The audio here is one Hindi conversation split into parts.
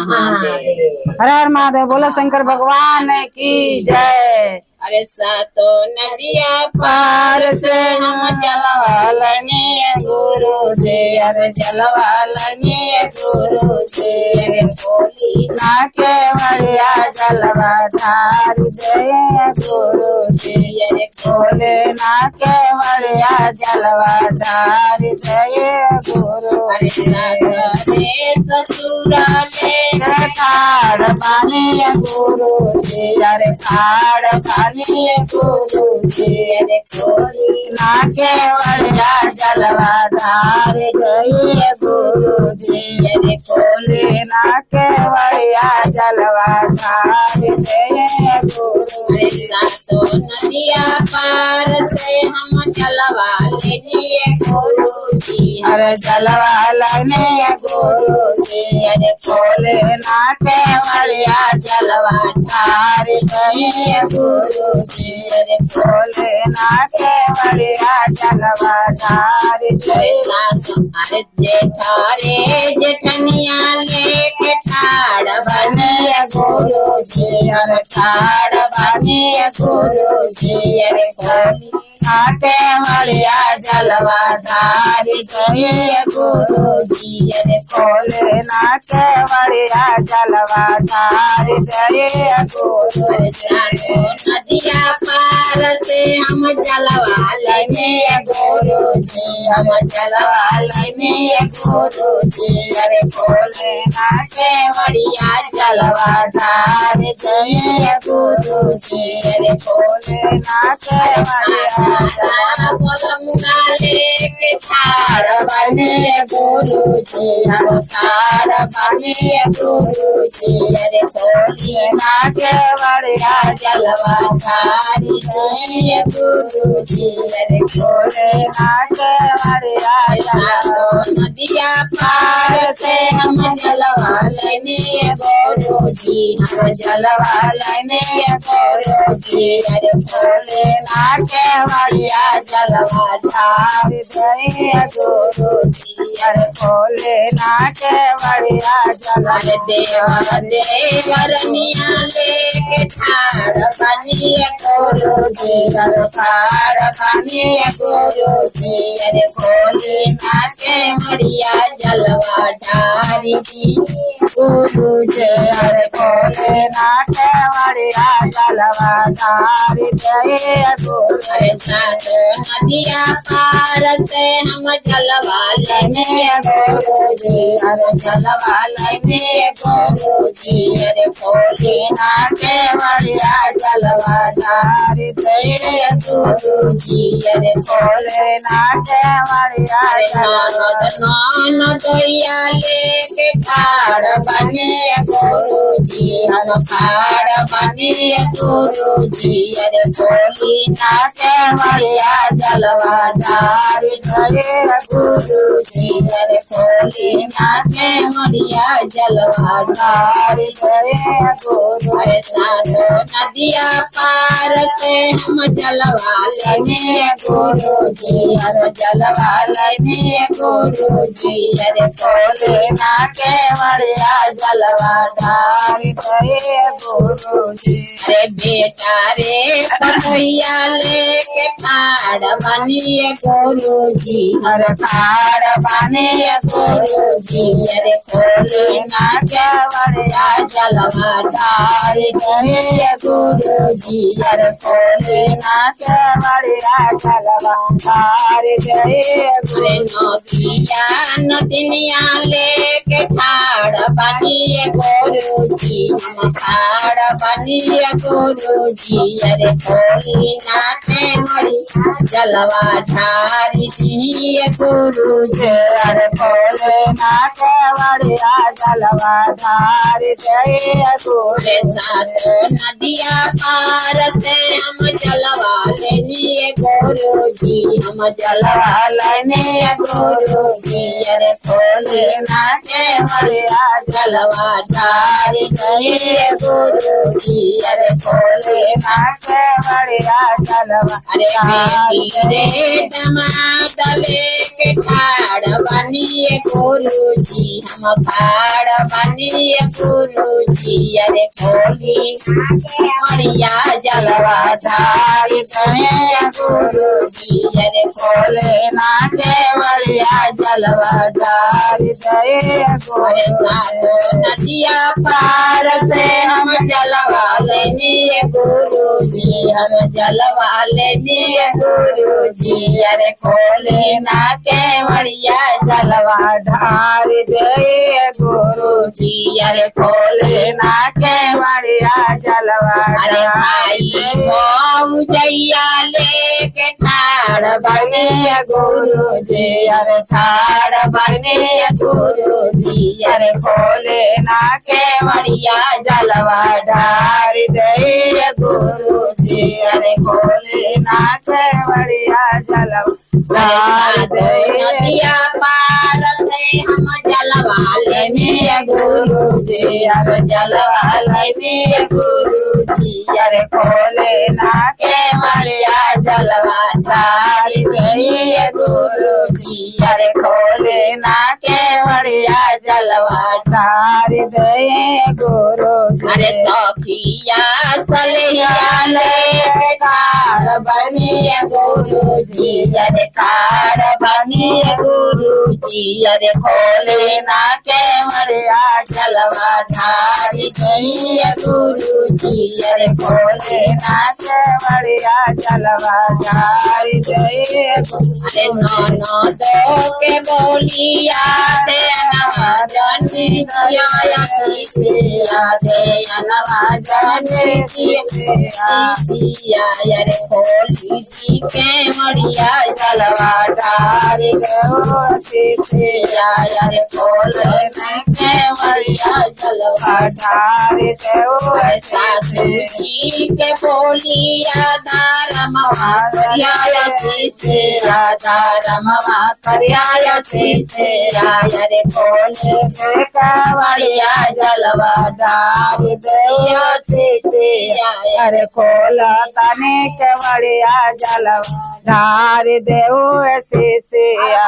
महादेव। हर हर महादेव। बोलो शंकर भगवान की जय। अरे सातो नदिया पार से हम जलवा लने गुरु से, अरे जलवा लने गुरु से। बोली ना के वरिया जलवा ढार दे गुरु से, अरे खोले ना के वरिया जलवा ढार दे गुरु। अरे सारे ससुरा ले ठाड़ पानी गुरु से, अरे ठाड़ पानी गुरु से। अरे खोली ना के वरिया जलवा ढार गई गुरु से, अरे खोले ना के वरिया जलवा ढार गए गुरु। अरे सातो नदिया पार से हम जलवा लेने गुरु जी, अरे जलवा लेने गुरु जी। अरे खोले ना के वरिया जलवा ढार गए गुरु जी, अरे खोले ना के वरिया जलवा ढार गए। अरे जेठारे जेठनिया लेके ठाड़ बने गुरु जी, अरे ठाड़ बने गुरु जी। अरे खोली नाके वरिया जलवा ढार गए गुरु जी, अरे खोले नाके वरिया जलवा ढार गए गुरु। अरे सातो नदिया पार से हम जलवा लेने गुरु जी, हम जलवा लेने गुरु जी। अरे खोले नाके वरिया जलवा ढार गए गुरु जी, अरे खोले नाके वरिया लेके ठाड़ बने गुरु जी, हम ठाड़ बने गुरु जी। अरे खोली नाके वरिया जलवा ढार गए गुरु जी, अरे खोले नाके वरिया जलवा। नदिया पार से हम जलवा लेने गुरु जी, हम जलवा लेने गुरु जी। अरे खोले नाके वरिया जलवा ढार गए गुरु जी, अरे खोले नाके वरिया जलवा। देवर देवरनिया लेके ठाड़ बनिए गुरु जी, अरे ठाड़ बनिए गुरु जी। अरे खोले नाके वरिया जलवा ढार जी गुरु जी, अरे खोले नाके वरिया जलवा ढार गए गुरु। अरे सातो नदिया पार से हम जलवा लेने गुरु जी, अरे जलवा लेने गुरु जी। अरे खोले नाके वरिया जलवा ढार गए गुरु जी, अरे खोले नाके वरिया जलवा। नदिया लेके ठाड़ बने गुरु जी, हम ठाड़ बने गुरु जी। अरे खोली नाके वरिया जलवा ढार गए गुरु जी, अरे खोली नाके वरिया जलवा ढार गए गुरु। अरे सातो नदिया पार से हम जलवा लेने गुरु जी, हम जलवा लेने गुरु जी। अरे खोले नाके वरिया जलवा ढार गए गुरु जी। अरे बेटा रे पतैया लेके ठाड़ बनिए गुरु जी, अरे ठाड़ बनिए गुरु जी। अरे खोले नाके वरिया जलवा ढार गए गुरु जी, अरे खोले नाके वरिया जलवा ढार गए गुरु। नदिया नदिया लेके ठाड़ बनिए गुरु जी, ठाड़ बनिए गुरु जी। अरे खोली नाके वरिया जलवा ढार दिए गुरु जी, अरे खोले नाके वरिया जलवा ढार गए गुरु। सातो नदिया पार से हम जलवा लेने गुरु जी, हम जलवा लेने गुरु जी। अरे खोले नाके वरिया जलवा ढार ढारी गए गुरु जी अरे खोले ना केवड़िया जलवा अरे बेटी रे टमाटले के ठाड़ बनिए गुरु जी हम फाड़ बनिए गुरु जी अरे खोली मड़िया जलवा ढारी गए गुरु जी अरे खोले ना केवड़िया जलवा ढारी गए अरे सातो नदिया पार से हम जलवा लेनी गुरु जी हम जलवा लेनी गुरु जी अरे खोले ना केवड़िया जलवा ढारी गए गुरु जी अरे खोले ना केवड़िया जलवा अरे भाई जैया लेके ठाड़ बने गुरु जी अरे ठाड़ बने गुरु जी अरे खोले ना केवड़िया जलवा ढारी दे गुरु जी अरे खोले ना केवड़िया जलवा नदिया पार से हम जलवा लेने गुरु जी अरे जलवा लेने गुरु जी अरे खोले ना केवड़िया जलवा ढारी दे गुरु जी अरे खोले ना केवड़िया जलवा ढारी गए गुरु अरे तोखिया सलिया ले ठाड़ बनिए गुरु जी अरे ठाड़ बनिए गुरु जी अरे खोले ना केवड़िया जलवा ढारी गए गुरु जी अरे खोले ना केवड़िया जलवा ढारी गए अरे नौनो दो के बोलिया दे नवाजन दे नवाजन अरे खोली जी के मड़िया जलवा ढारी अरे खोले के मड़िया जलवा ढारी अरे सासू जी के बोलिया धारमवा करिया से धारमवा करिया से अरे खोले केवड़िया जलवा ढारी दिया से अरे खोला तने केवड़िया जलवा ढारी देऊ शिष्या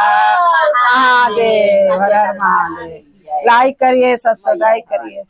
महादेव हर हर महादेव। लाइक करिए, सब्सक्राइब करिए।